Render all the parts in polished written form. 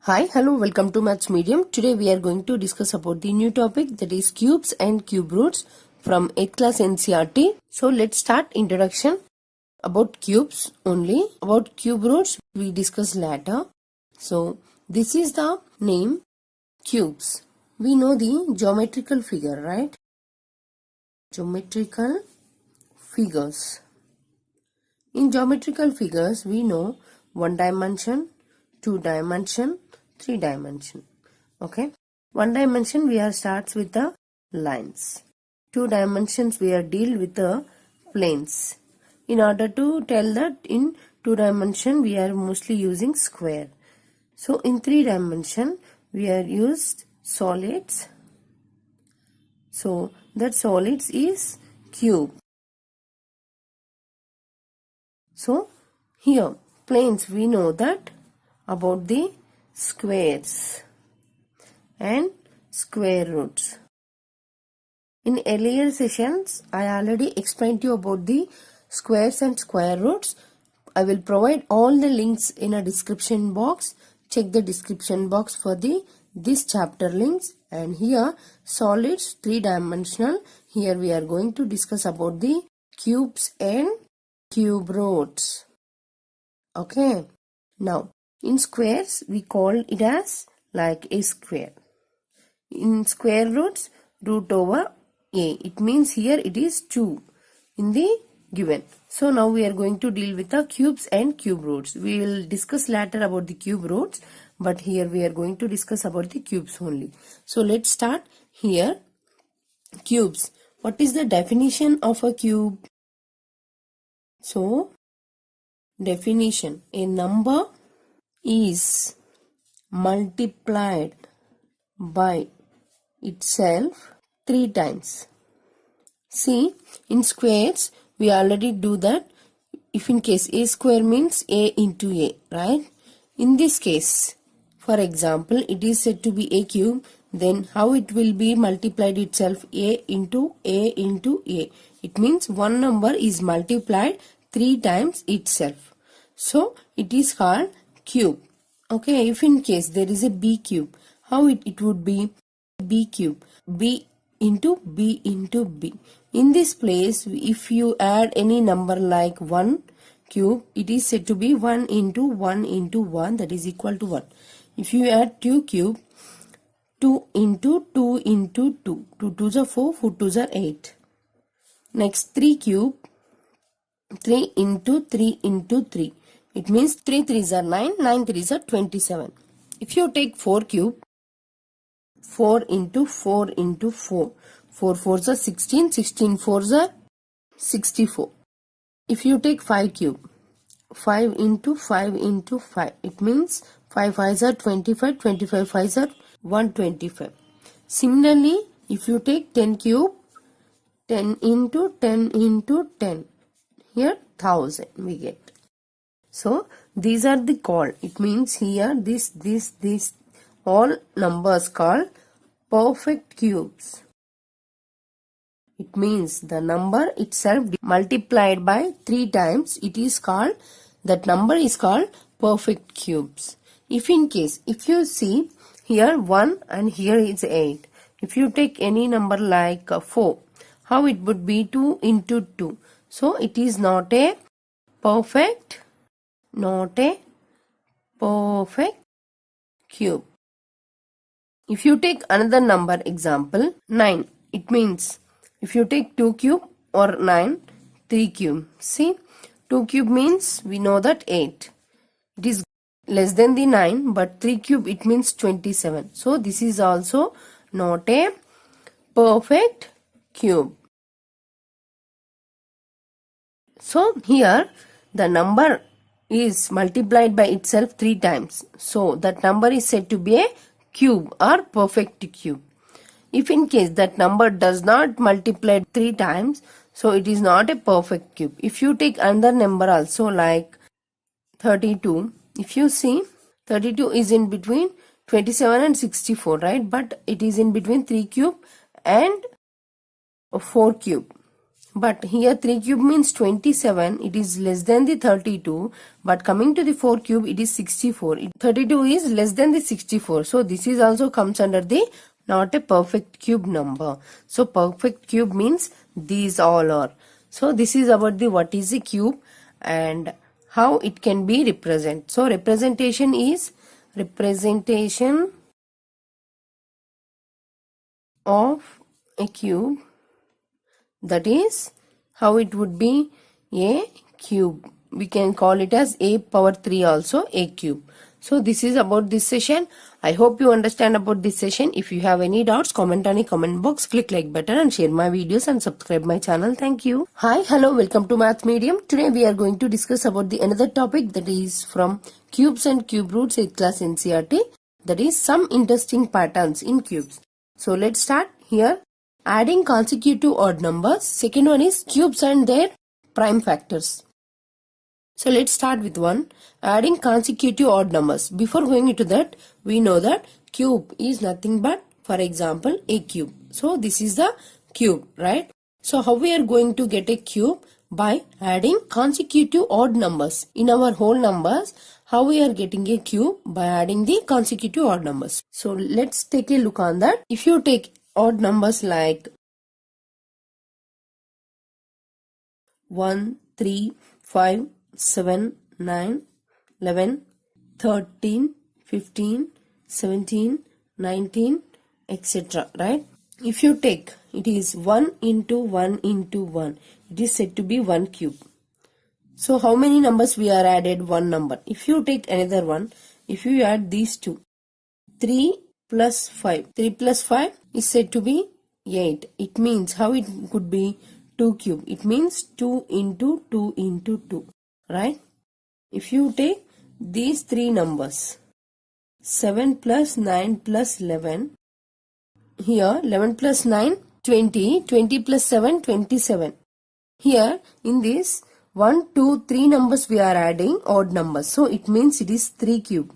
Hi, hello, welcome to Mathsmedium. Today we are going to discuss about the new topic, that is cubes and cube roots from 8th class NCERT. So let's start introduction. About cubes only. About cube roots we discuss later. So this is the name cubes. We know the geometrical figure, right? Geometrical figures. In geometrical figures we know 1 dimension, 2 dimension, 3 dimension. Okay, 1 dimension we are starts with the lines. 2 dimensions we are deal with the planes. In order to tell that in 2 dimension we are mostly using square. So in 3 dimension we are used solids. So that solids is cube. So here planes we know that about the squares and square roots. In earlier sessions I already explained to you about the squares and square roots. I will provide all the links in a description box. Check the description box for this chapter links. And here solids 3-dimensional. Here we are going to discuss about the cubes and cube roots. Okay, now in squares we call it as like a square. In square roots, root over a. It means here it is 2 in the given. So now we are going to deal with the cubes and cube roots. We will discuss later about the cube roots, but here we are going to discuss about the cubes only. So let's start here. Cubes. What is the definition of a cube? So definition: a number is multiplied by itself 3 times. See, in squares we already do that. If in case a square means a into a, right? In this case, for example, it is said to be a cube, then how it will be multiplied itself? A into a into a. It means one number is multiplied 3 times itself. So it is called cube. Okay, if in case there is a b cube, how it would be? B cube, b into b into b. In this place, if you add any number like 1 cube, it is said to be 1 into 1 into 1, that is equal to 1. If you add 2 cube, 2 into 2 into 2, 2 2s are 4, 4 2s are 8. Next 3 cube, 3 into 3 into 3. It means 3 3s are 9, 9 3s are 27. If you take 4 cube, 4 into 4 into 4. 4 4s are 16, 16 4s are 64. If you take 5 cube, 5 into 5 into 5. It means 5 5s are 25, 25 5s are 125. Similarly, if you take 10 cube, 10 into 10 into 10. Here 1000 we get. So these are the called. It means here this all numbers called perfect cubes. It means the number itself multiplied by 3 times, it is called, that number is called perfect cubes. If in case, if you see here 1 and here is 8. If you take any number like 4, how it would be? 2 into 2. So it is not a perfect cube. If you take another number, example 9, it means if you take 2 cube or 9, 3 cube. See, 2 cube means we know that 8. It is less than the 9, but 3 cube it means 27. So this is also not a perfect cube. So here the number is multiplied by itself 3 times. So that number is said to be a cube or perfect cube. If in case that number does not multiply 3 times, so it is not a perfect cube. If you take another number also like 32, if you see 32 is in between 27 and 64, right? But it is in between 3 cube and 4 cube. But here 3 cube means 27. It is less than the 32. But coming to the 4 cube, it is 64. 32 is less than the 64. So this is also comes under the not a perfect cube number. So perfect cube means these all are. So this is about the what is a cube and how it can be represented. So representation is representation of a cube, that is how it would be a cube. We can call it as a power 3 also a cube. So this is about this session. I hope you understand about this session. If you have any doubts, comment on the comment box, click like button and share my videos and subscribe my channel. Thank you. Hi, hello, welcome to Mathsmedium. Today we are going to discuss about the another topic, that is from Cubes and Cube Roots 8th class NCERT, that is some interesting patterns in cubes. So let's start here. Adding consecutive odd numbers. Second one is cubes and their prime factors. So let's start with one. Adding consecutive odd numbers. Before going into that, we know that cube is nothing but, for example, a cube. So this is the cube, right? So how we are going to get a cube? By adding consecutive odd numbers. In our whole numbers, how we are getting a cube? By adding the consecutive odd numbers. So let's take a look on that. If you take odd numbers like 1, 3, 5, 7, 9, 11, 13, 15, 17, 19, etc. Right? If you take, it is 1 into 1 into 1. It is said to be 1 cube. So how many numbers we are added? One number. If you take another one, if you add these two, 3 plus 5. 3 plus 5 is said to be 8. It means how it could be 2 cube. It means 2 into 2 into 2. Right? If you take these three numbers, 7 plus 9 plus 11. Here 11 plus 9, 20. 20 plus 7, 27. Here in this 1, 2, 3 numbers we are adding odd numbers. So it means it is 3 cube.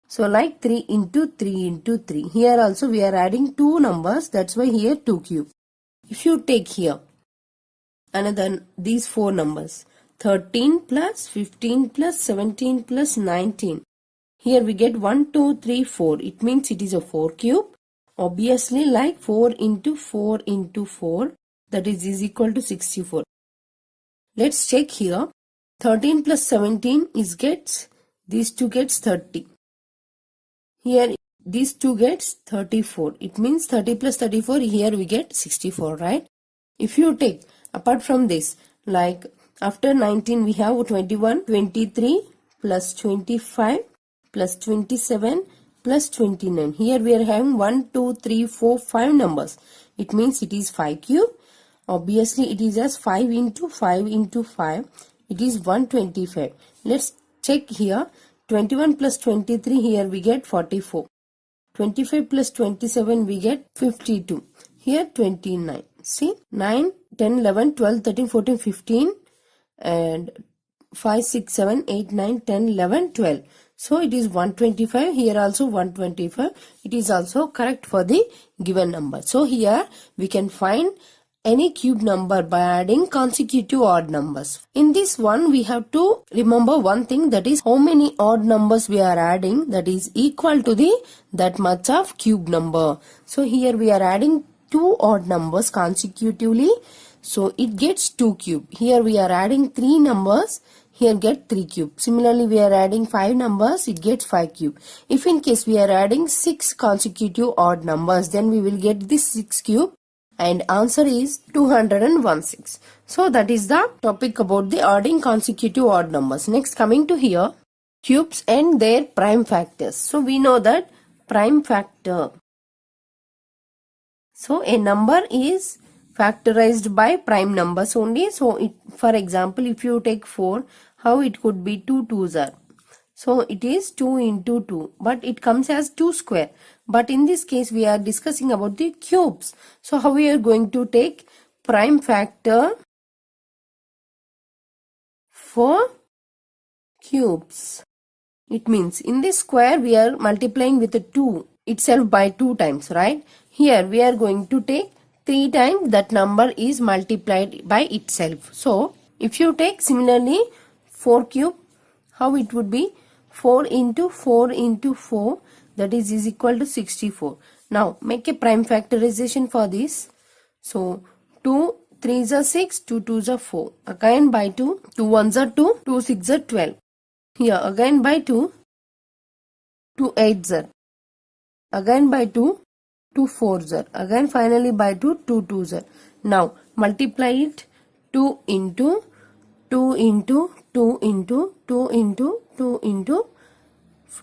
So like 3 into 3 into 3. Here also we are adding 2 numbers. That's why here 2 cube. If you take here another these 4 numbers. 13 plus 15 plus 17 plus 19. Here we get 1, 2, 3, 4. It means it is a 4 cube. Obviously like 4 into 4 into 4. That is equal to 64. Let's check here. 13 plus 17 is gets, these two gets 30. Here these two gets 34. It means 30 plus 34, here we get 64, right? If you take apart from this, like after 19 we have 21, 23 plus 25 plus 27 plus 29. Here we are having 1, 2, 3, 4, 5 numbers. It means it is 5 cube. Obviously it is as 5 into 5 into 5. It is 125. Let's check here. 21 plus 23, here we get 44. 25 plus 27 we get 52. Here 29. See, 9, 10, 11, 12, 13, 14, 15 and 5, 6, 7, 8, 9, 10, 11, 12. So it is 125. Here also 125. It is also correct for the given number. So here we can find any cube number by adding consecutive odd numbers. In this one we have to remember one thing, that is how many odd numbers we are adding, that is equal to the that much of cube number. So here we are adding 2 odd numbers consecutively. So it gets 2 cube. Here we are adding 3 numbers. Here get 3 cube. Similarly we are adding 5 numbers. It gets 5 cube. If in case we are adding 6 consecutive odd numbers, then we will get this 6 cube. And answer is 216. So that is the topic about the adding consecutive odd numbers. Next, coming to here, cubes and their prime factors. So we know that prime factor. So a number is factorized by prime numbers only. So it, for example, if you take 4, how it could be 2 2s are. So it is 2 into 2, but it comes as 2 square. But in this case, we are discussing about the cubes. So how we are going to take prime factor for cubes? It means in this square, we are multiplying with a 2 itself by 2 times, right? Here we are going to take 3 times that number is multiplied by itself. So if you take similarly 4 cube, how it would be? 4 into 4 into 4, that is equal to 64. Now make a prime factorization for this. So 2 3s are 6, 2 2s are 4. Again by 2, 2 1s are 2, 2 6s are 12. Here again by 2, 2 8s are. Again by 2, 2 4s are. Again finally by 2, 2 2s are. Now multiply it 2 into 2 into 2 into 2 into 2 into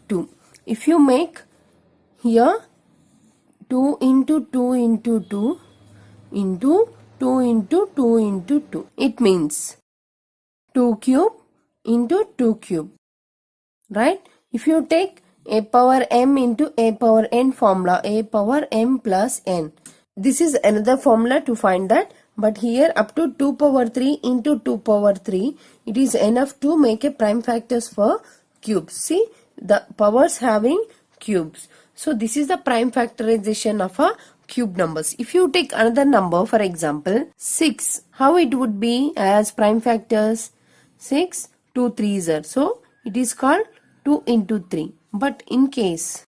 2. If you make here 2 into 2 into 2 into 2 into 2 into 2, it means 2 cube into 2 cube, right? If you take a power m into a power n formula, a power m plus n, this is another formula to find that, but here up to 2 power 3 into 2 power 3, it is enough to make a prime factors for cubes. See, the powers having cubes. So this is the prime factorization of a cube numbers. If you take another number, for example 6, how it would be as prime factors? 6, 2 3s are. So it is called 2 into 3. But in case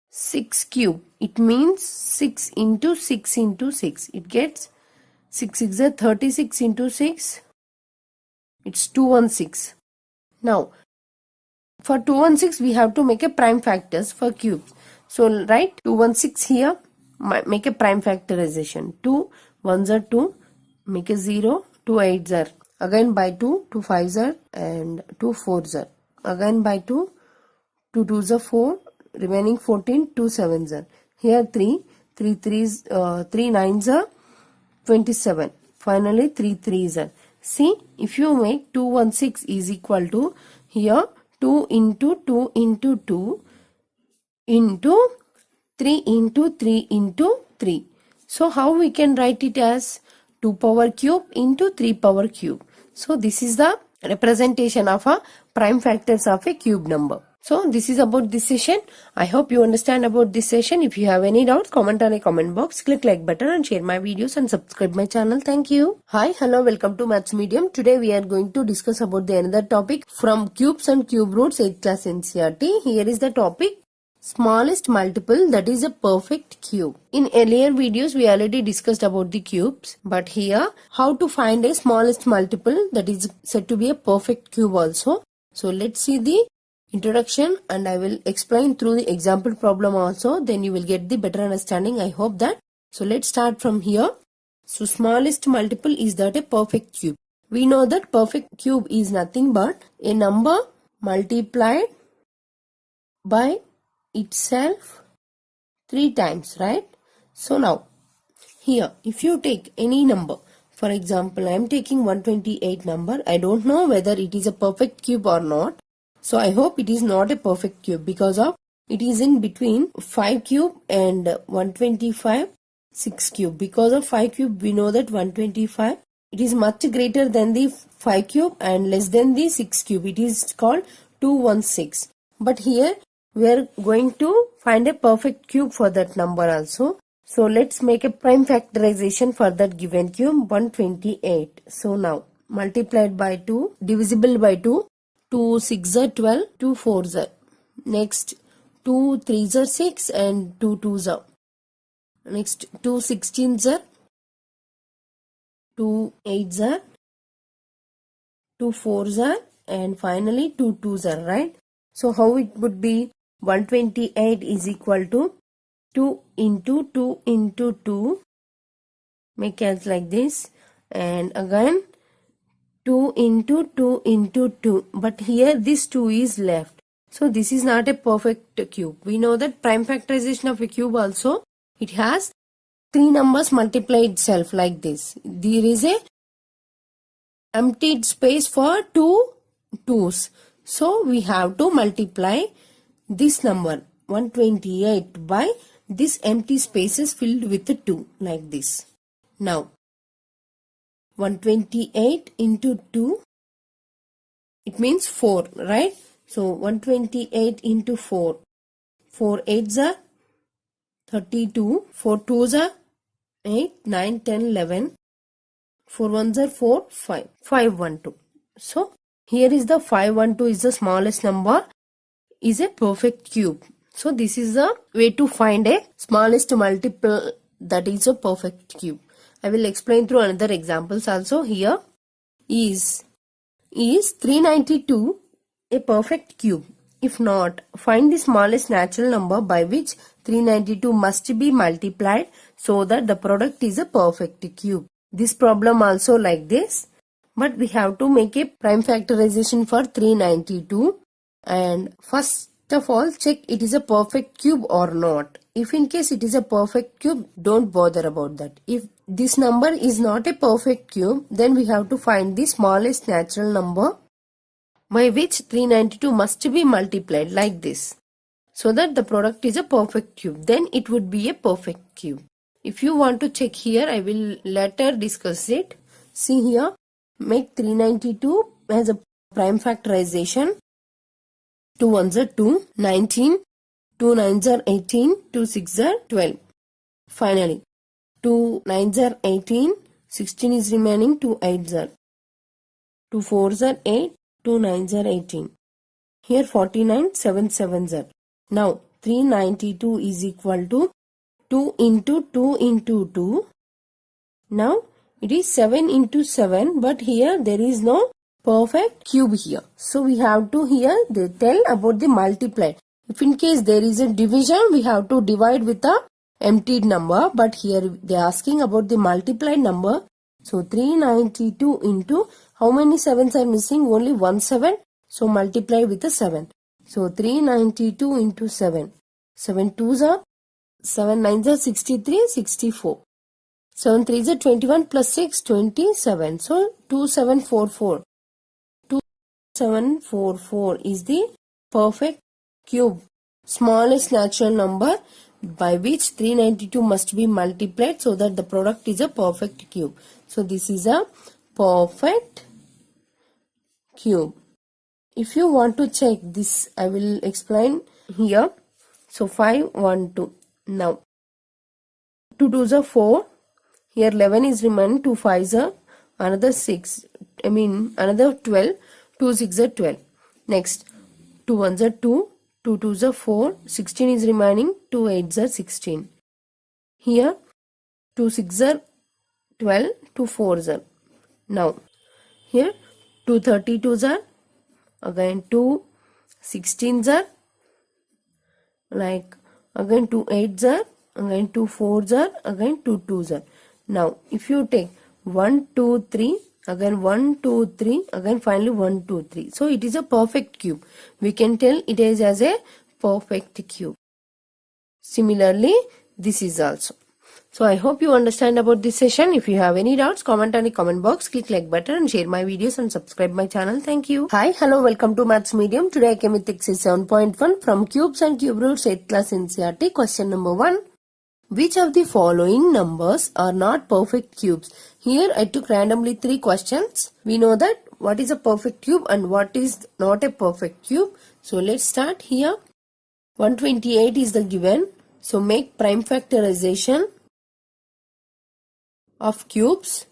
6 cube, it means 6 into 6 into 6. It gets 6 6 are 36 into 6. It's 216. Now for 216 we have to make a prime factors for cubes. So write 216 here, make a prime factorization. 2 1s are 2, make a 0, 2 8s are. Again by 2, 2 5s are and 2 4s are. Again by 2, 2 2s are 4, remaining 14, 2 7s are. Here 3, 3 9s are 27. Finally 3 3s are. See, if you make 216 is equal to here 2 into 2 into 2 into 3 into 3 into 3. So how we can write it as 2 power cube into 3 power cube. So this is the representation of a prime factors of a cube number. So this is about this session. I hope you understand about this session. If you have any doubts, comment on a comment box, click like button and share my videos and subscribe my channel. Thank you. Hi, hello, welcome to Mathsmedium. Today we are going to discuss about the another topic from Cubes and Cube Roots 8th class NCERT. Here is the topic, smallest multiple that is a perfect cube. In earlier videos we already discussed about the cubes, but here how to find a smallest multiple that is said to be a perfect cube also. So let's see the introduction and I will explain through the example problem also, then you will get the better understanding. I hope that. So let's start from here. So smallest multiple is that a perfect cube. We know that perfect cube is nothing but a number multiplied by itself 3 times, right? So now here if you take any number, for example I am taking 128 number, I don't know whether it is a perfect cube or not. So I hope it is not a perfect cube because of it is in between 5 cube and 125 6 cube. Because of 5 cube we know that 125 it is much greater than the 5 cube and less than the 6 cube. It is called 216. But here we are going to find a perfect cube for that number also. So let's make a prime factorization for that given cube 128. So now multiplied by 2, divisible by 2, 2 6 are 12, 2 4s are. Next 2 3s are 6 and 2 2s are. Next 2 16s are, 2 8s are, 2 4s are and finally 2 2s are, right? So how it would be? 128 is equal to 2 into 2 into 2, make it like this, and again 2 into 2 into 2, but here this 2 is left. So this is not a perfect cube. We know that prime factorization of a cube also, it has 3 numbers multiply itself like this. There is a empty space for 2 2's. So we have to multiply this number 128 by this empty spaces filled with 2 like this. Now 128 into 2, it means 4, right? So 128 into 4, 4 8s are 32, 4 2s are 8, 9, 10, 11. 4 ones are 4, 5. 5, 1, 2. So here is the 5, 1, 2 is the smallest number, is a perfect cube. So this is the way to find a smallest multiple that is a perfect cube. I will explain through another examples also. Here is 392 a perfect cube? If not, find the smallest natural number by which 392 must be multiplied so that the product is a perfect cube. This problem also like this, but we have to make a prime factorization for 392, and first of all check it is a perfect cube or not. If in case it is a perfect cube, don't bother about that. If this number is not a perfect cube, then we have to find the smallest natural number by which 392 must be multiplied like this, so that the product is a perfect cube. Then it would be a perfect cube. If you want to check here, I will later discuss it. See here, make 392 as a prime factorization. 2 ones are 2, 19, 2 nines are 18, 2 6 are 12. Finally, 2 nines are 18, 16 is remaining, 2 8s are. 2 4s are 8, 2 nines are 18. Here 49, 7 7s are. Now 392 is equal to 2 into 2 into 2. Now it is 7 into 7, but here there is no perfect cube here. So we have to here they tell about the multiply. If in case there is a division, we have to divide with a emptied number, but here they are asking about the multiplied number. So 392 into how many 7s are missing? Only 1 7. So multiply with a 7. So 392 into 7. 7 2s are 7 9s are 63, 64. 7 3s are 21 plus 6, 27. So 2744. 2744 is the perfect cube. Smallest natural number by which 392 must be multiplied so that the product is a perfect cube. So this is a perfect cube. If you want to check this, I will explain here. So 5 1 2. Now 2 2s are 4. Here 11 is remaining. 2 5s are another 6. Another 12. 2 6 are 12. Next 2 1s are 2. 2 2s are 4. 16 is remaining. 2 8s are 16. Here 2 6s are 12. 2 4s are. Now here 2 32s are. Again 2 16s are. Like again 2 8s are. Again 2 4s are. Again 2 2s are. Now if you take 1 2 3. Again 1 2 3. Again finally 1 2 3. So it is a perfect cube. We can tell it is as a perfect cube. Similarly, this is also. So I hope you understand about this session. If you have any doubts, comment on the comment box, click like button and share my videos and subscribe my channel. Thank you. Hi, hello, welcome to Mathsmedium. Today I came with exercise 7.1 from Cubes and Cube Roots 8th class NCERT. Question number 1. Which of the following numbers are not perfect cubes? Here I took randomly 3 questions. We know that what is a perfect cube and what is not a perfect cube. So let's start here. 128 is the given. So make prime factorization of cubes.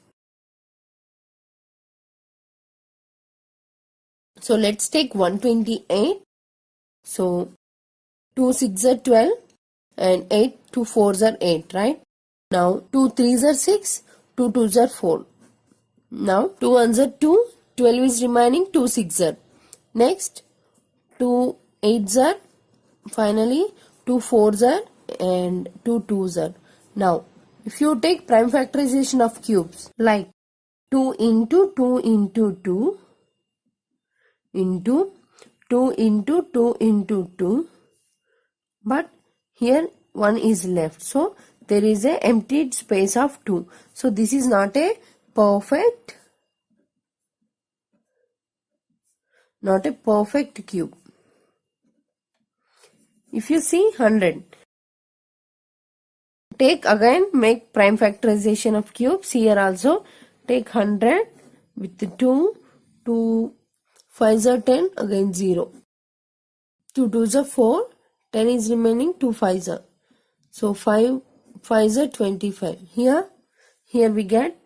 So let's take 128. So 2 6 are 12 and 8 2 4s are 8, right? Now 2 3s are 6, 2 2s are 4. Now 2 1s are 2, 12 is remaining, 2 6s are. Next 2 8s are, finally 2 4s are and 2 2s are. Now if you take prime factorization of cubes like 2 into 2 into 2 into 2 into 2 into 2, but here 1 is left, so there is a emptied space of 2. So this is not a perfect cube. If you see 100, take again, make prime factorization of cubes. Here also take 100 with 2, 2 5s are 10, again 0. 2 2s are 4, 10 is remaining, 2 5s are. So 5 5s are 25. Here we get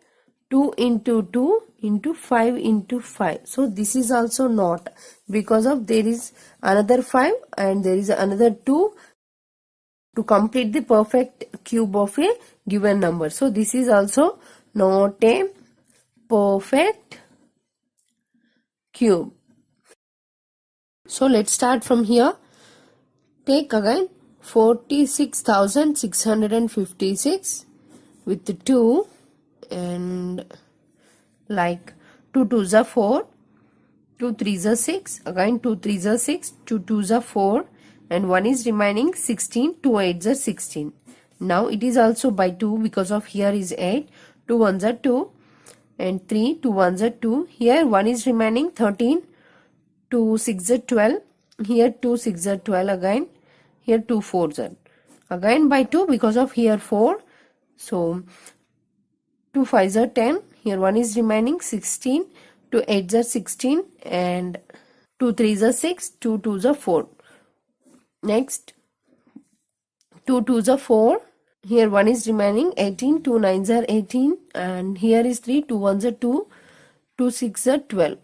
2 into 2 into 5 into 5. So this is also not, because of there is another 5 and there is another 2 to complete the perfect cube of a given number. So this is also not a perfect cube. So let's start from here. Take again 46,656 with 2 and like 2 2s are 4, 2 3s are 6, again 2 3s are 6, 2 2s are 4 and 1 is remaining 16, 2 8s are 16. Now it is also by 2 because of here is 8, 2 1s are 2 and 3, 2 1s are 2. Here 1 is remaining 13, 2 6s are 12, here 2 6s are 12 again, here 2 4s are again by 2 because of here 4. So 2 5s are 10, here 1 is remaining 16, 2 8s are 16 and 2 3s are 6, 2 2s are 4. Next 2 2s are 4, here 1 is remaining 18, 2 9s are 18 and here is 3, 2 1s are 2, 2 6s are 12.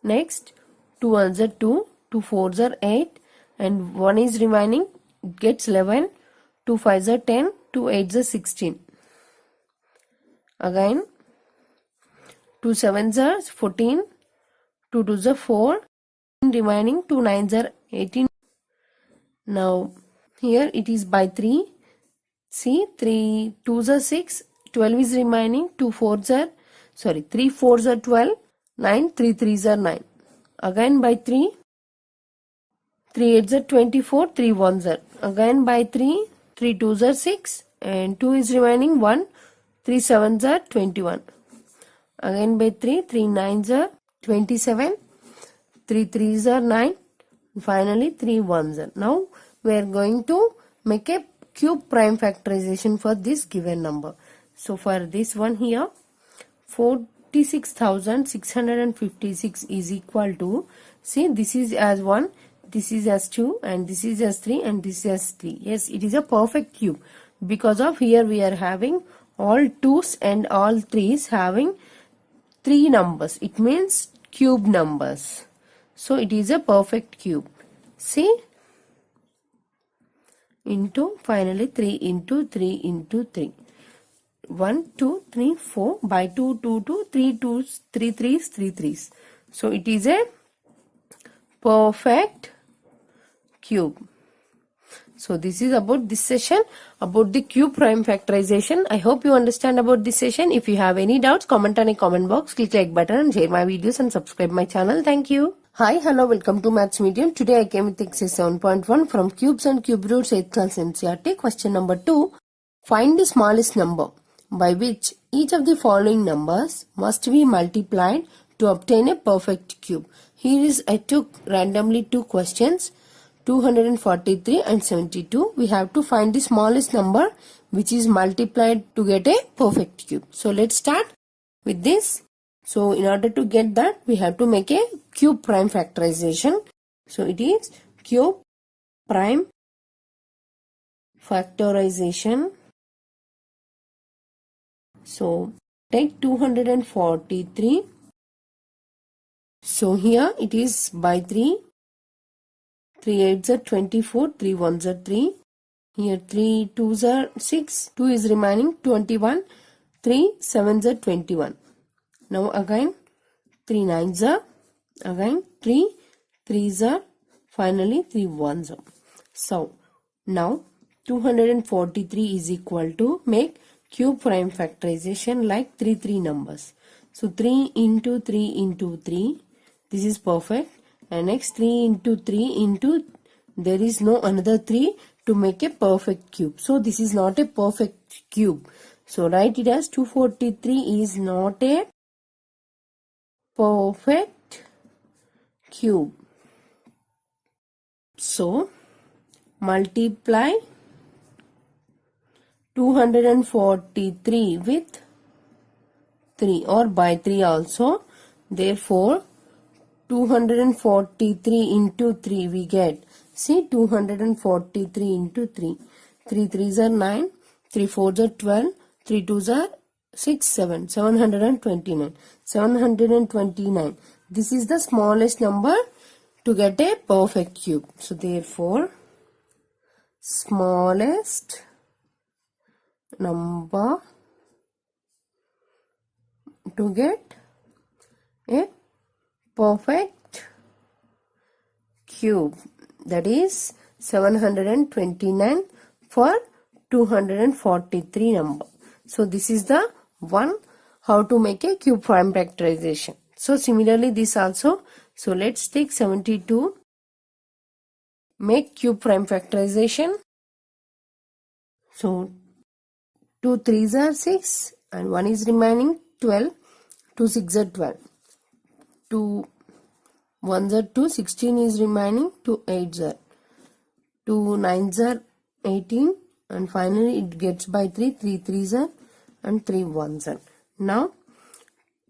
Next 2 1s are 2, 2 4s are 8 and 1 is remaining, it gets 11, 2 5s are 10, 2 8s are 16. Again 2 7s are 14, 2 2s are 4, remaining 2 9s are 18. Now here it is by 3. See, 3 2s are 6, 12 is remaining, 3 4s are 12, 9, 3 3s are 9. Again by 3, 3 8s are 24, 3 1s are. Again by 3, 3 2s are 6 and 2 is remaining 1, 3 7s are 21. Again by 3, 3 9s are 27, 3 3s are 9, finally 3 1s are. Now we are going to make a cube prime factorization for this given number. So for this one here, 46,656 is equal to, see, this is as 1, this is as 2 and this is as 3 and this is as 3. Yes, it is a perfect cube because of here we are having all 2's and all 3's having 3 numbers. It means cube numbers. So it is a perfect cube. See, into finally 3 into 3 into 3. 1 2 3 4 by 2 2 2 3 2's 3 3's 3 3's. So it is a perfect cube. So this is about this session about the cube prime factorization. I hope you understand about this session. If you have any doubts, comment on a comment box, click like button and share my videos and subscribe my channel. Thank you. Hi, hello, welcome to Mathsmedium. Today I came with exercise 7.1 from Cubes and CubeRoots-8th class NCERT. Question number 2. Find the smallest number by which each of the following numbers must be multiplied to obtain a perfect cube. Here is I took randomly 2 questions, 243 and 72. We have to find the smallest number which is multiplied to get a perfect cube. So let's start with this. So in order to get that, we have to make a cube prime factorization. So it is cube prime factorization. So take 243. So here it is by 3. 3 8s are 24, 3 1s are 3. Here 3 2s are 6, 2 is remaining 21, 3 7s are 21. Now again 3 9s are, again 3 3s are, finally 3 1s are. So now 243 is equal to make cube prime factorization like 3 3 numbers. So 3 into 3 into 3, this is perfect. And next 3 into 3 into, there is no another 3 to make a perfect cube. So this is not a perfect cube. So write it as 243 is not a perfect cube. So multiply 243 with 3 or by 3 also. Therefore 243 into 3 we get, see, 243 into 3. 3 3s are 9, 3 4s are 12, 3 2s are 6, 7, 729. 729. This is the smallest number to get a perfect cube. So therefore, smallest number to get a perfect cube, that is 729 for 243 number. So this is the one how to make a cube prime factorization. So similarly this also. So let's take 72, make cube prime factorization. So 2 3s are 6 and 1 is remaining 12, 2 6 are 12, 2 1s are 2, 16 is remaining, 2 8s are, 2 9s are 18, and finally it gets by 3, 3 3s are and 3 1s are. Now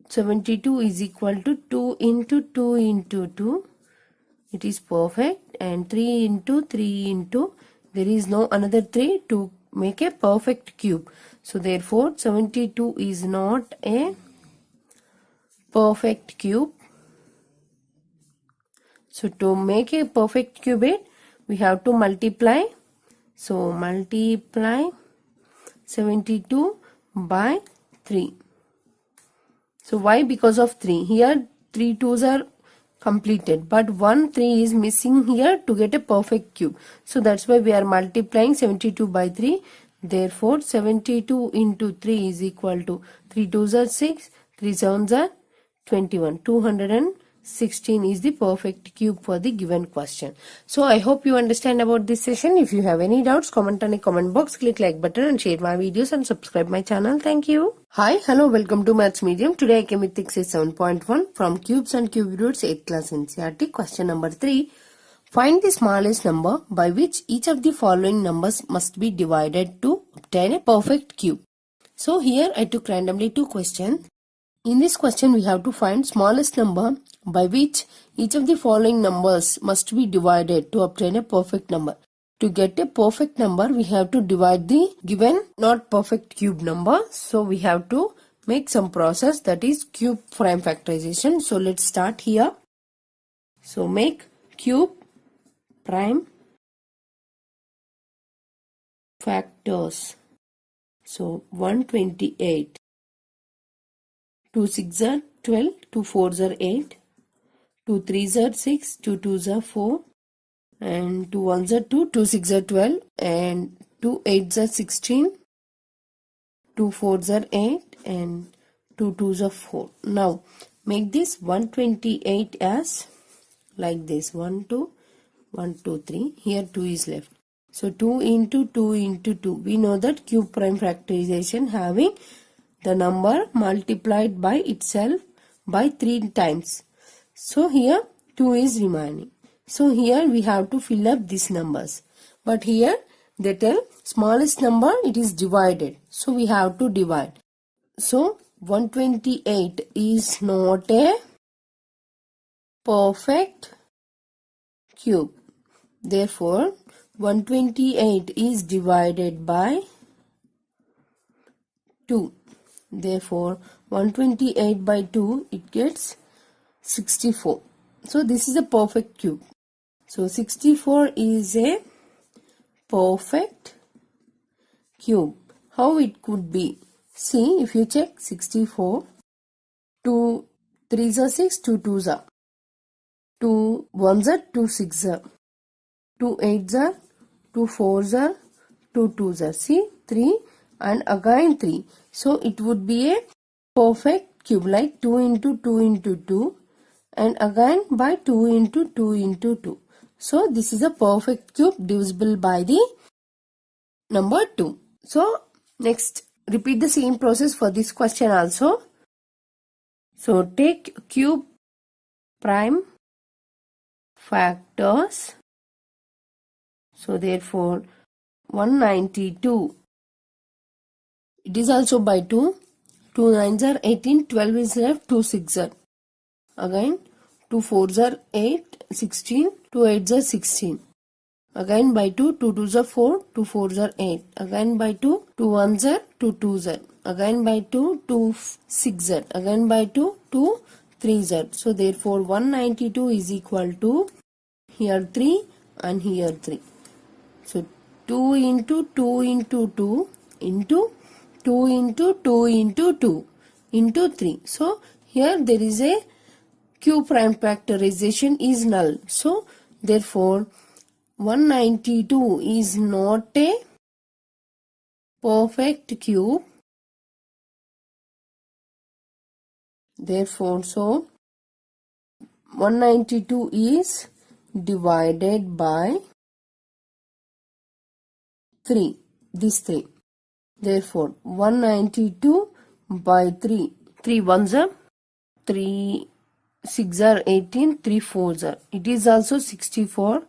72 is equal to 2 into 2 into 2, it is perfect, and 3 into 3 into, there is no another 3 to make a perfect cube. So therefore 72 is not a perfect cube. So to make a perfect cubit, we have to multiply. So multiply 72 by 3. So why? Because of 3. Here 3 2s are completed, but 1 3 is missing here to get a perfect cube. So that's why we are multiplying 72 by 3. Therefore 72 into 3 is equal to 3 2s are 6, 3 7s are 21. 216 is the perfect cube for the given question. So I hope you understand about this session. If you have any doubts, comment on the comment box, click like button and share my videos and subscribe my channel. Thank you. Hi, hello, welcome to Mathsmedium. Today I came with exercise 7.1 from Cubes and Cube Roots 8th class NCERT. Question number 3. Find the smallest number by which each of the following numbers must be divided to obtain a perfect cube. So here I took randomly 2 questions. In this question we have to find smallest number by which each of the following numbers must be divided to obtain a perfect number. To get a perfect number, we have to divide the given not perfect cube number. So we have to make some process, that is cube prime factorization. So let's start here. So make cube prime factors. So 128. 2 6s are 12, 2 4s are 8, 2 3s are 6, 2 2s are 4, and 2 1s are 2, 2 6s are 12, and 2 8s are 16, 2 4s are 8, and 2 2s are 4. Now make this 128 as like this, 1 2 1 2 3. Here 2 is left. So 2 into 2 into 2. We know that cube prime factorization having the number multiplied by itself by 3 times. So here 2 is remaining. So here we have to fill up these numbers. But here they tell smallest number it is divided. So we have to divide. So 128 is not a perfect cube. Therefore 128 is divided by 2. Therefore 128 by 2 it gets 64. So this is a perfect cube. So 64 is a perfect cube. How it could be? See, if you check 64, 2 3s are 6, 2 2s are, 2 1s are 2 6s are, 2 8s are, 2 4s are, 2 2s are. See, 3 and again 3. So it would be a perfect cube, like 2 into 2 into 2 and again by 2 into 2 into 2. So this is a perfect cube divisible by the number 2. So next repeat the same process for this question also. So take cube prime factors. So therefore 192. It is also by 2. 2 9s are 18, 12 is left, 2 6s are. Again 2 4s are 8, 16, 2 8s are 16. again by 2, 2 2s are 4, 2 4s are 8, again by 2, 2 1s are 2 2s are, again by 2, 2 6s are, again by 2, 2 3s are. So therefore 192 is equal to here 3 and here 3. So 2 into 2 into 2 into 2 into 2 into 2 into 3. So here there is a cube prime factorization is null. So therefore 192 is not a perfect cube. Therefore, so 192 is divided by 3. This 3. Therefore, 192 by 3. 3 1s are 3 6 are 18, 3 4s are. It is also 64.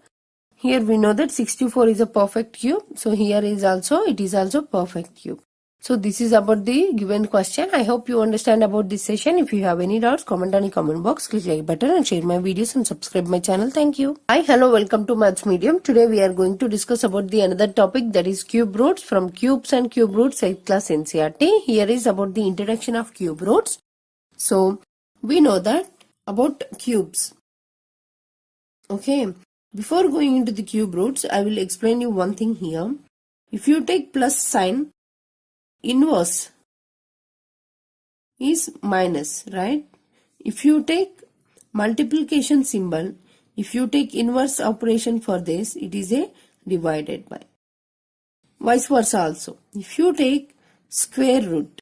Here we know that 64 is a perfect cube. So here is also, it is also perfect cube. So this is about the given question. I hope you understand about this session. If you have any doubts, comment on the comment box, click like button and share my videos and subscribe my channel. Thank you. Hi, hello, welcome to Mathsmedium. Today we are going to discuss about the another topic, that is cube roots from Cubes and Cube Roots 8th class NCERT. Here is about the introduction of cube roots. So we know that about cubes. Okay. Before going into the cube roots, I will explain you one thing here. If you take plus sign, inverse is minus, right? If you take multiplication symbol, if you take inverse operation for this, it is a divided by. Vice versa also. If you take square root,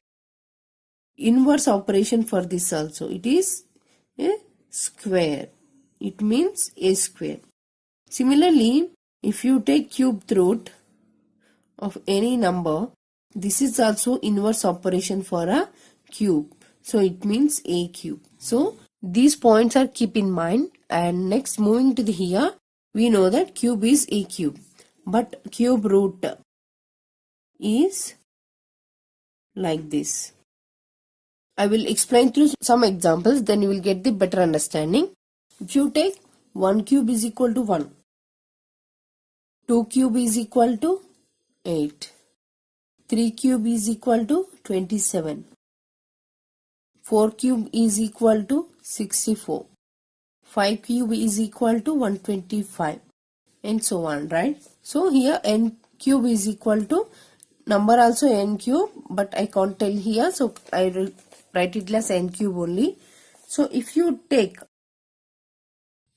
inverse operation for this also, it is a square. It means a square. Similarly, if you take cube root of any number, this is also inverse operation for a cube. So it means a cube. So these points are keep in mind. And next, moving to the here, we know that cube is a cube. But cube root is like this. I will explain through some examples, then you will get the better understanding. If you take 1 cube is equal to 1. 2 cube is equal to 8. 3 cube is equal to 27. 4 cube is equal to 64. 5 cube is equal to 125. And so on, right? So here n cube is equal to number also n cube, but I can't tell here, so I will write it as n cube only. So if you take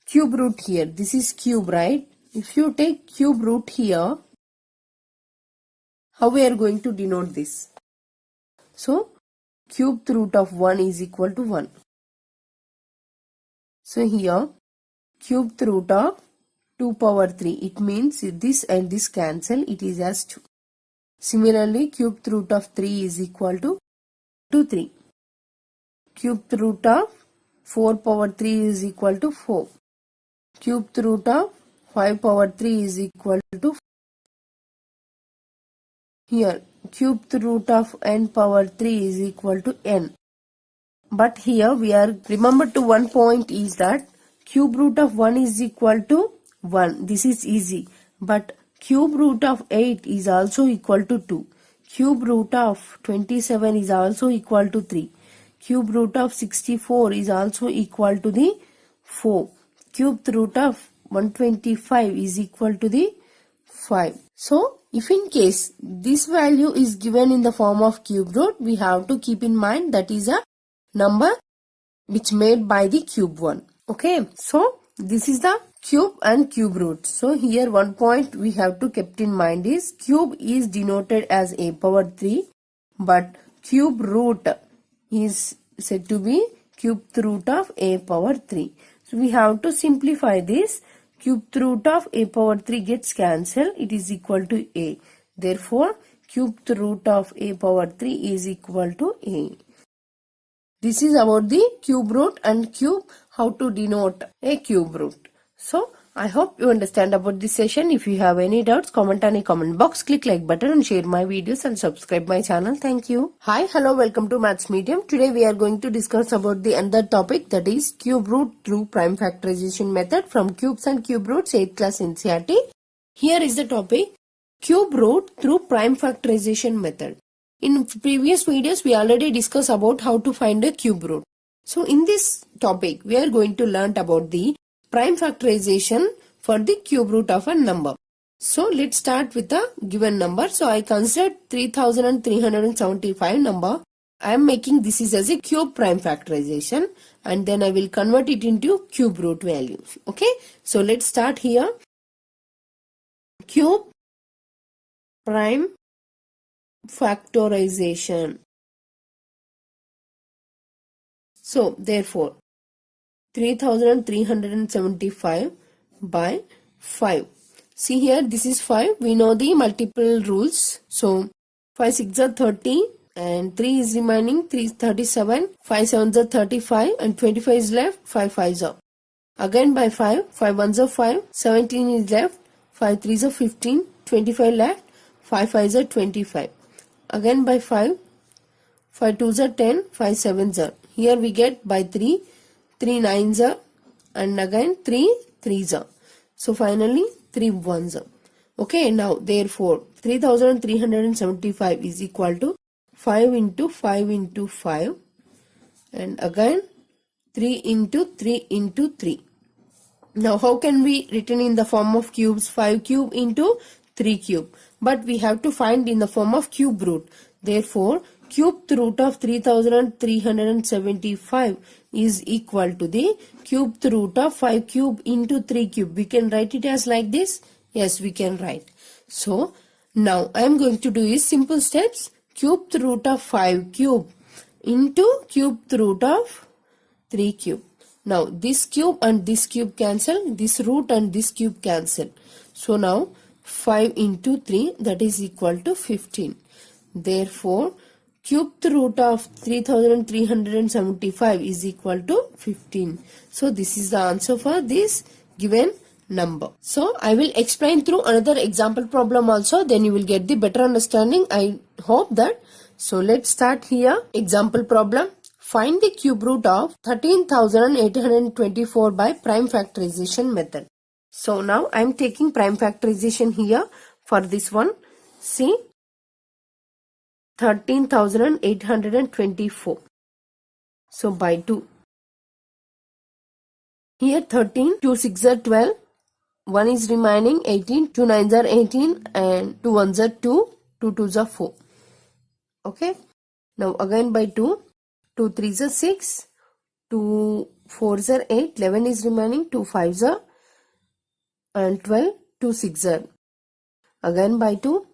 cube root here, this is cube, right? If you take cube root here, how we are going to denote this? So cube root of 1 is equal to 1. So here cube root of 2 power 3, it means this and this cancel, it is as 2. Similarly, cube root of 3 is equal to 3. Cube root of 4 power 3 is equal to 4. Cube root of 5 power 3 is equal to 4. Here cube root of n power 3 is equal to n. But here we are, remember to one point is that cube root of 1 is equal to 1. This is easy. But cube root of 8 is also equal to 2. Cube root of 27 is also equal to 3. Cube root of 64 is also equal to the 4. Cube root of 125 is equal to the 5. So if in case this value is given in the form of cube root, we have to keep in mind that is a number which made by the cube one. Okay, so this is the cube and cube root. So here one point we have to keep in mind is cube is denoted as a power 3, but cube root is said to be cube root of a power 3. So we have to simplify this. Cube root of a power 3 gets cancelled. It is equal to a. Therefore, cube root of a power 3 is equal to a. This is about the cube root and cube, how to denote a cube root. So, I hope you understand about this session. If you have any doubts, comment on the comment box, click like button and share my videos and subscribe my channel. Thank you. Hi, hello, welcome to Mathsmedium. Today we are going to discuss about the another topic, that is cube root through prime factorization method from Cubes and Cube Roots 8th class NCERT. Here is the topic, cube root through prime factorization method. In previous videos, we already discussed about how to find a cube root. So in this topic, we are going to learn about the prime factorization for the cube root of a number. So let's start with the given number. So I considered 3375 number. I am making this is as a cube prime factorization, and then I will convert it into cube root values. Okay. So let's start here. Cube prime factorization. So therefore 3375 by 5. See here, this is 5. We know the multiple rules. So 5 6 are 30 and 3 is remaining, 3 is 37, 5 7 are 35 and 25 is left, 5 5 are. Again by 5, 5 1 are 5, 17 is left, 5 3 are 15, 25 left, 5 5 are 25. Again by 5, 5 2 are 10, 5 7 are. Here we get by 3, 3 9 are and again 3 3 are. So finally 3 1s are. Okay, now therefore 3375 is equal to 5 into 5 into 5 and again 3 into 3 into 3. Now how can we written in the form of cubes? 5 cube into 3 cube. But we have to find in the form of cube root. Therefore cube root of 3375 is equal to the cube root of 5 cube into 3 cube. We can write it as like this. Yes, we can write. So now I am going to do is simple steps. Cube root of 5 cube into cube root of 3 cube. Now this cube and this cube cancel. This root and this cube cancel. So now 5 into 3, that is equal to 15. Therefore cube root of 3375 is equal to 15. So this is the answer for this given number. So I will explain through another example problem also, then you will get the better understanding. I hope that. So let's start here. Example problem. Find the cube root of 13,824 by prime factorization method. So now I am taking prime factorization here for this one. See, 13,824. So by 2. Here 13, 2 6 are 12, 1 is remaining 18, 2 9s are 18 and 2 1s are 2, 2 2s are 4. Okay. Now again by 2, 2 3s are 6, 2 4s are 8, 11 is remaining, 2 5s are and 12, 2 6 are. Again by 2,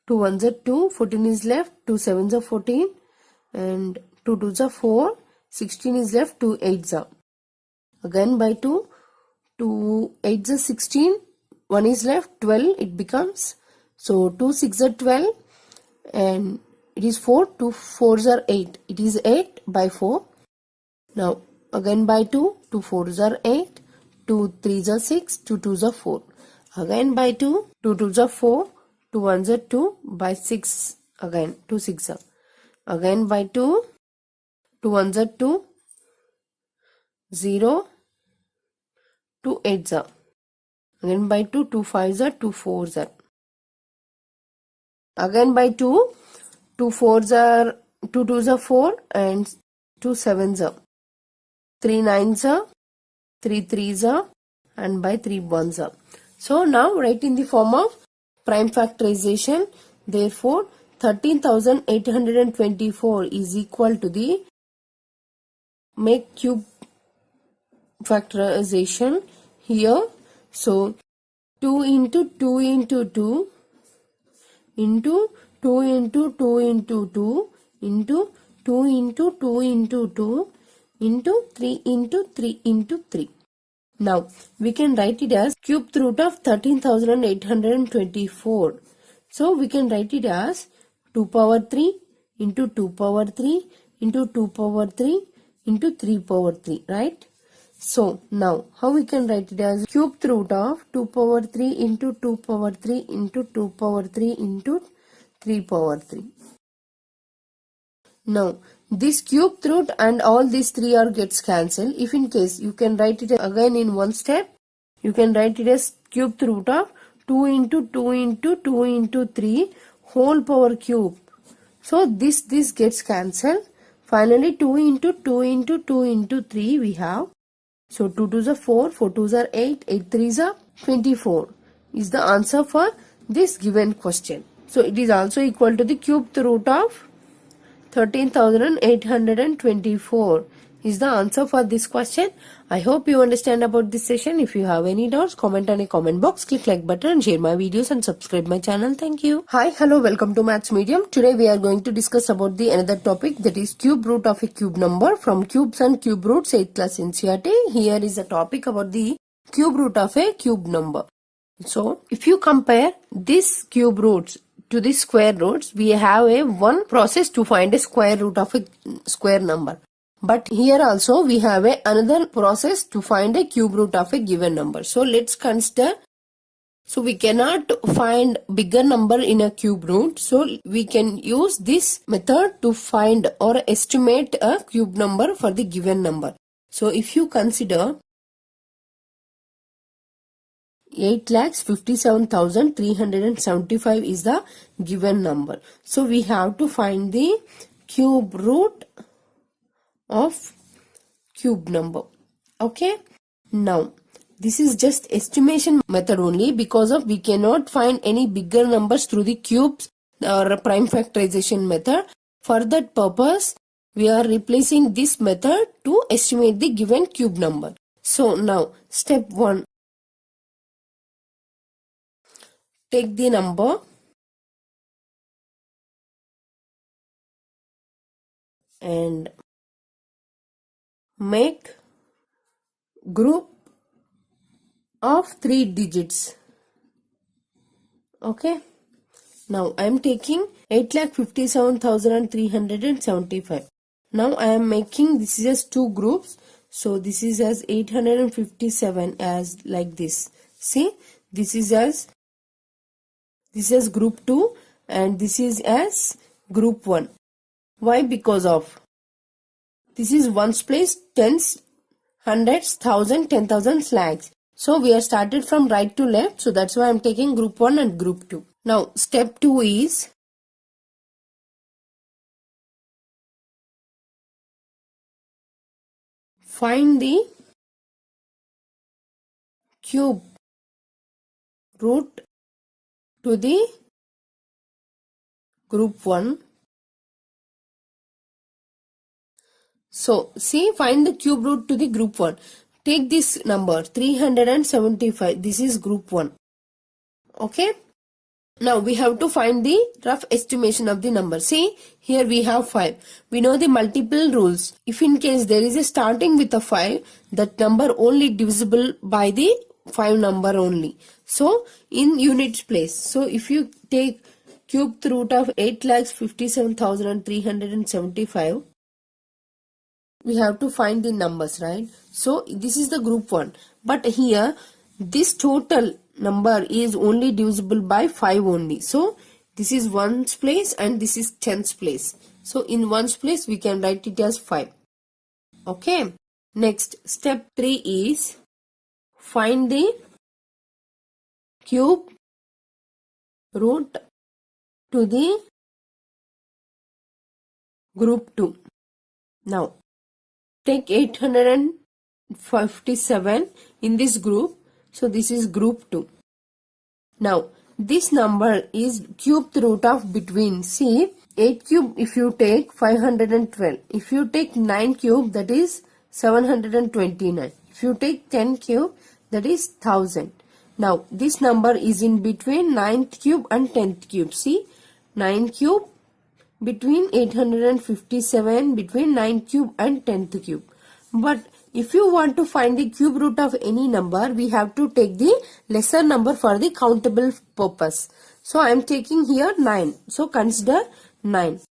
2 1s are 2, 14 is left, 2 7s are 14 and 2 2s are 4, 16 is left, 2 8s are. Again by 2, 2 8s are 16, 1 is left, 12 it becomes. So 2 6 are 12 and it is 4, 2 4s are 8. It is 8 by 4. Now again by 2, 2 4s are 8, 2 3s are 6, 2 2s are 4. Again by 2, 2 2s are 4, 2 1s are 2 by 6 again 2 6 are. Again by 2, 2 1s are 2, 0, 2 8s are. Again by 2, 2 5s are, 2 4s are. Again by 2, 2 4s are, 2 2s are 4 and 2 7s are. 3 9s are, 3 3s are and by 3 1s are. So now write in the form of prime factorization. Therefore 13,824 is equal to the, make cube factorization here. So 2 into 2 into 2 into 2 into 2 into 2 into 2 into 2 into 2 into 3 into 3 into 3. Now we can write it as cube root of 13,824. So we can write it as 2 power 3 into 2 power 3 into 2 power 3 into 3 power 3, right? So now how we can write it as cube root of 2 power 3 into 2 power 3 into 2 power 3 into 3 power 3. Now this cube root and all these 3 are gets cancelled. If in case you can write it again in one step, you can write it as cube root of 2 into 2 into 2 into 3 whole power cube. So this gets cancelled. Finally 2 into 2 into 2 into 3 we have. So 2 2s are 4, 4 2s are 8, 8 3s are 24 is the answer for this given question. So it is also equal to the cubed root of 13,824 is the answer for this question. I hope you understand about this session. If you have any doubts, comment on a comment box, click like button and share my videos and subscribe my channel. Thank you. Hi, hello, welcome to Mathsmedium. Today we are going to discuss about the another topic, that is cube root of a cube number from Cubes and Cube Roots 8th class NCERT. Here is a topic about the cube root of a cube number. So if you compare this cube roots to the square roots, we have a one process to find a square root of a square number. But here also we have another process to find a cube root of a given number. So let's consider. So we cannot find bigger number in a cube root. So we can use this method to find or estimate a cube number for the given number. So if you consider 8,57,375 is the given number. So we have to find the cube root of cube number. Okay. Now this is just estimation method only, because of we cannot find any bigger numbers through the cubes or prime factorization method. For that purpose we are replacing this method to estimate the given cube number. So now step 1. Take the number and make group of 3 digits. Okay. Now I am taking 8,57,375. Now I am making this is as 2 groups. So this is as 857 as like this. See, this is as group 2 and this is as group 1. Why? Because of this is ones place, tens, hundreds, thousand, 10,000, lakhs. So we are started from right to left. So that's why I am taking group 1 and group 2. Now step 2 is find the cube root to the group 1. So see, find the cube root to the group 1. Take this number 375. This is group 1. Okay. Now we have to find the rough estimation of the number. See, here we have 5. We know the multiple rules. If in case there is a starting with a 5, that number only divisible by the 5 number only. So in units place. So if you take cube root of 8,57,375, we have to find the numbers, right? So this is the group 1. But here this total number is only divisible by 5 only. So this is 1's place and this is 10's place. So in 1's place we can write it as 5. Okay. Next, step 3 is find the cube root to the group 2. Now take 857 in this group. So this is group 2. Now this number is cube root of between. See, 8 cube if you take 512. If you take 9 cube, that is 729. If you take 10 cube, that is 1000. Now this number is in between 9th cube and 10th cube. See, 9 cube between 857 between 9th cube and 10th cube. But if you want to find the cube root of any number, we have to take the lesser number for the countable purpose. So I am taking here 9. So consider 9.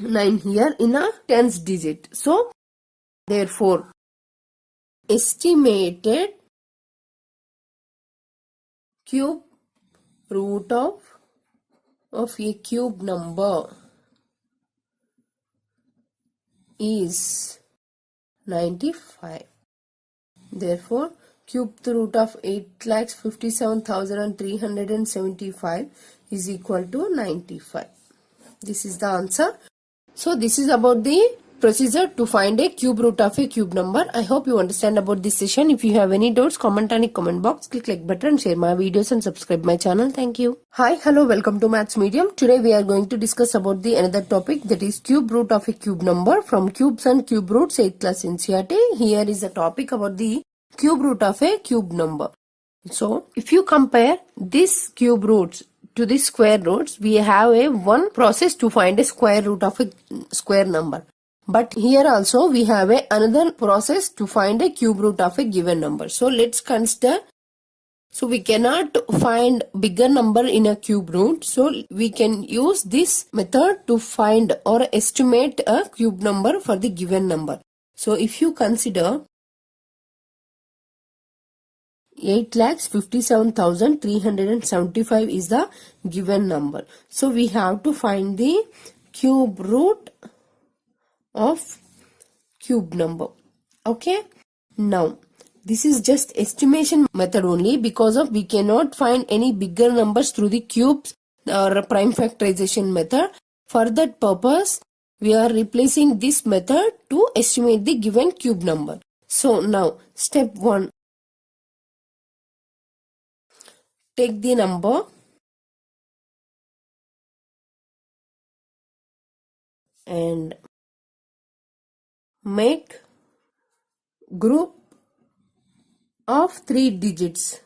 9 here in a tens digit. So therefore estimated cube root of a cube number is 95. Therefore cube root of 8,57,375 is equal to 95. This is the answer. So this is about the procedure to find a cube root of a cube number. I hope you understand about this session. If you have any doubts, comment on the comment box, click like button, share my videos and subscribe my channel. Thank you. Hi, hello, welcome to Mathsmedium. Today we are going to discuss about the another topic, that is cube root of a cube number from Cubes and Cube Roots 8th class NCERT. Here is a topic about the cube root of a cube number. So if you compare this cube roots to the square roots, we have a one process to find a square root of a square number. But here also we have another process to find a cube root of a given number. So let's consider. So we cannot find bigger number in a cube root. So we can use this method to find or estimate a cube number for the given number. So if you consider 8,57,375 is the given number. So we have to find the cube root of cube number. Okay. Now this is just estimation method only, because of we cannot find any bigger numbers through the cubes or prime factorization method. For that purpose, we are replacing this method to estimate the given cube number. So now step 1. Take the number and make group of 3 digits.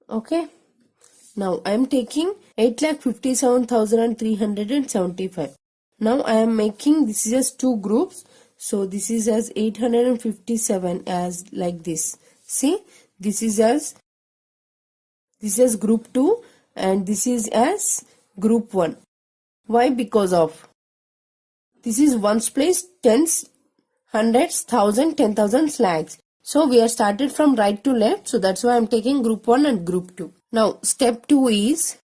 Okay. Now I am taking 8,57,375. Now I am making this is as 2 groups. So this is as 857 as like this. See, this is as group 2 and this is as group 1. Why? Because of this is ones place, tens, hundreds, thousand, 10,000, lakhs. So we are started from right to left. So that's why I am taking group 1 and group 2. Now step 2 is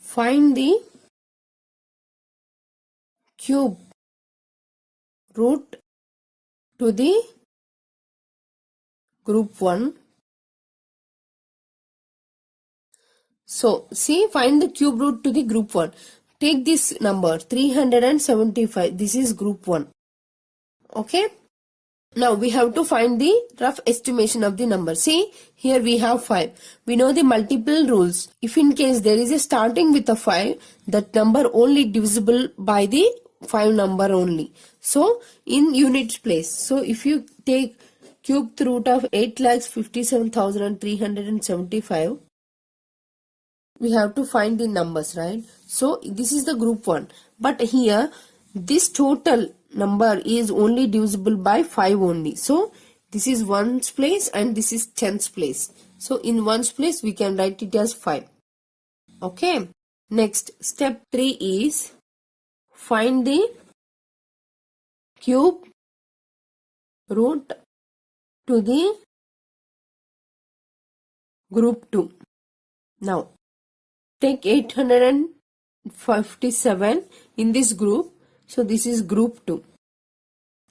find the cube root to the group 1. So see, find the cube root to the group 1. Take this number 375. This is group 1. Okay. Now we have to find the rough estimation of the number. See, here we have 5. We know the multiple rules. If in case there is a starting with a 5, that number only divisible by the 5 number only. So in units place. So if you take cube root of 8,57,375, we have to find the numbers, right? So this is the group 1. But here this total number is only divisible by 5 only. So this is 1's place and this is 10's place. So in 1's place we can write it as 5. Okay. Next, step 3 is find the cube root to the group 2. Now take 857 in this group. So this is group 2.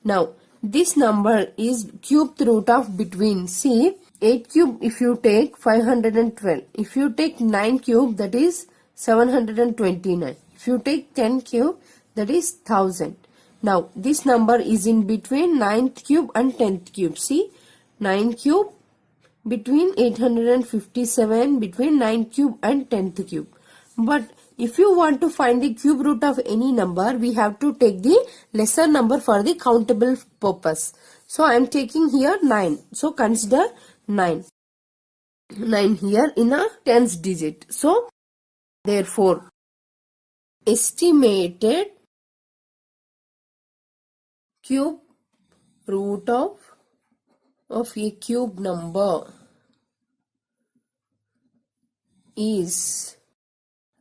Now this number is cube root of between. See, 8 cube if you take 512. If you take 9 cube, that is 729. If you take 10 cube, that is 1000. Now this number is in between 9th cube and 10th cube. See, 9 cube between 857 between 9th cube and 10th cube. But if you want to find the cube root of any number, we have to take the lesser number for the countable purpose. So I am taking here 9. So consider 9. 9 here in a tens digit. So therefore estimated cube root of a cube number is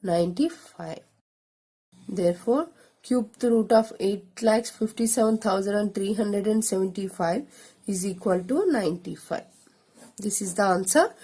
95. Therefore, cube root of 8,57,375 is equal to 95. This is the answer.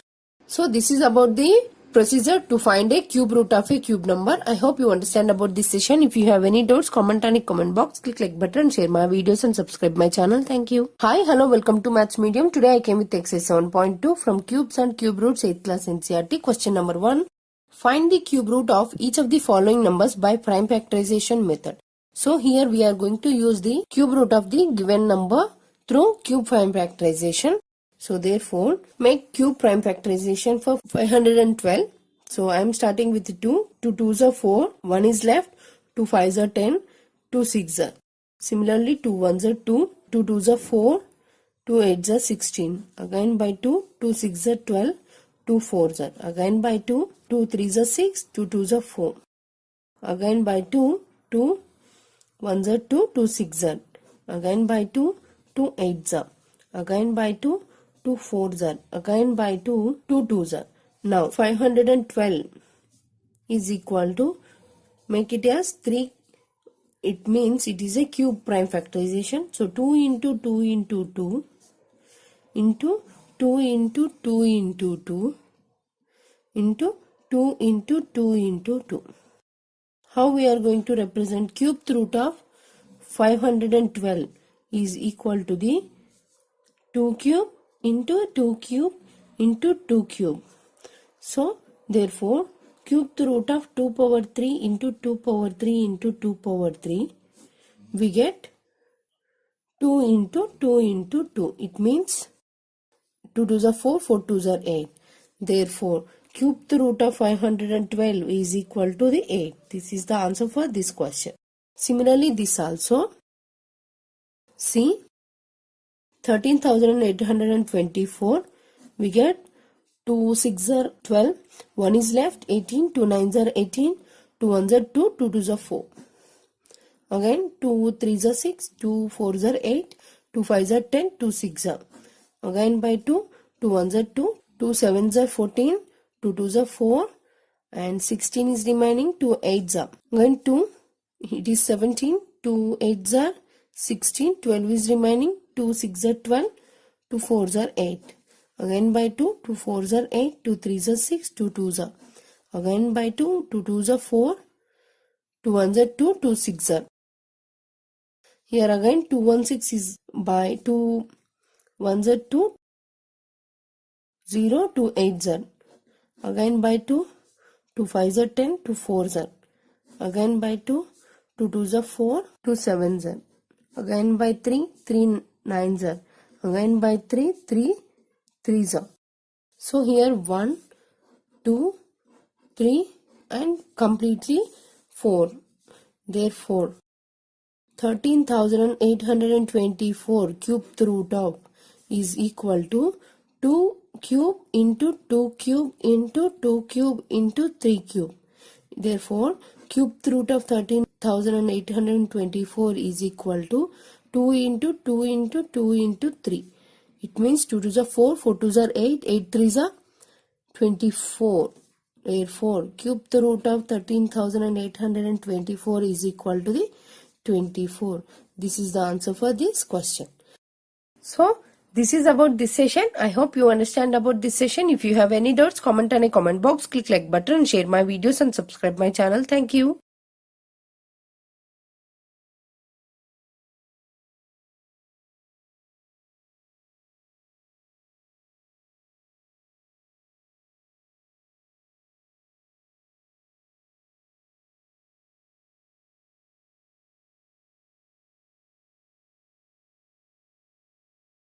So this is about the procedure to find a cube root of a cube number. I hope you understand about this session. If you have any doubts, comment on the comment box, click like button, share my videos and subscribe my channel. Thank you. Hi, hello, welcome to Mathsmedium. Today I came with exercise 7.2 from Cubes and Cube Roots 8th class NCERT. Question number 1. Find the cube root of each of the following numbers by prime factorization method. So here we are going to use the cube root of the given number through cube prime factorization. So therefore, make cube prime factorization for 512. So I am starting with 2. 2 2s are 4. 1 is left. 2 5s are 10. 2 6s are. Similarly, 2 1s are 2. 2 2s are 4. 2 8s are 16. Again by 2. 2 6s are 12. 2 4s are. Again by 2. 2 3s are 6. 2 2s are 4. Again by 2. 2 1s are 2. 2 6s are. Again by 2. 2 8s are. Again by 2. 2 4s are. Again by 2. 2 2s are. Now 512 is equal to, make it as 3. It means it is a cube prime factorization. So 2 into 2 into 2 into 2 into 2 into 2 into 2 into 2 into 2. How we are going to represent cube root of 512 is equal to the 2 cube into 2 cube into 2 cube. So therefore cube root of 2 power 3 into 2 power 3 into 2 power 3, we get 2 into 2 into 2. It means 2 2s are 4, 4 2s are 8. Therefore cube root of 512 is equal to the 8. This is the answer for this question. Similarly, this also. See, 13,824, we get 2 6s are 12, 1 is left, 18, 2 9s are 18, 2 1s are 2, 2 2s are 4. Again 2 3s are 6, 2 4s are 8, 2 5s are 10, 2 6s are. Again by 2, 2 1s are 2, 2 7s are 14, 2 2s are 4, and 16 is remaining, 2 8s are. Again 2, it is 17, 2 8s are 16, 12 is remaining, 2 6s are 12, 2 4s are 8. Again by 2, 2 4s are 8, 2 3s are 6, 2 2s are. Again by 2, 2 2s are 4, 2 1s are 2, 2 6s are. Here again 2 1 6 is by 2 1s are 2, 0, 2 8s are. Again by 2, 2 5s are 10, 2 4s are. Again by 2, 2 2s are 4, 2 7s are. Again by 3, 3 9s are. Again by 3, 3 3s are. So here 1, 2, 3 and completely 4. Therefore 13,824 cube root of is equal to 2 cube into 2 cube into 2 cube into 3 cube. Therefore cube root of 13,824 is equal to 2 into 2 into 2 into 3. It means 2 2s are 4, 4 2s are 8, 8 3s are 24. Therefore cube root of 13,824 is equal to the 24. This is the answer for this question. So this is about this session. I hope you understand about this session. If you have any doubts, comment on a comment box, click like button, share my videos and subscribe my channel. Thank you.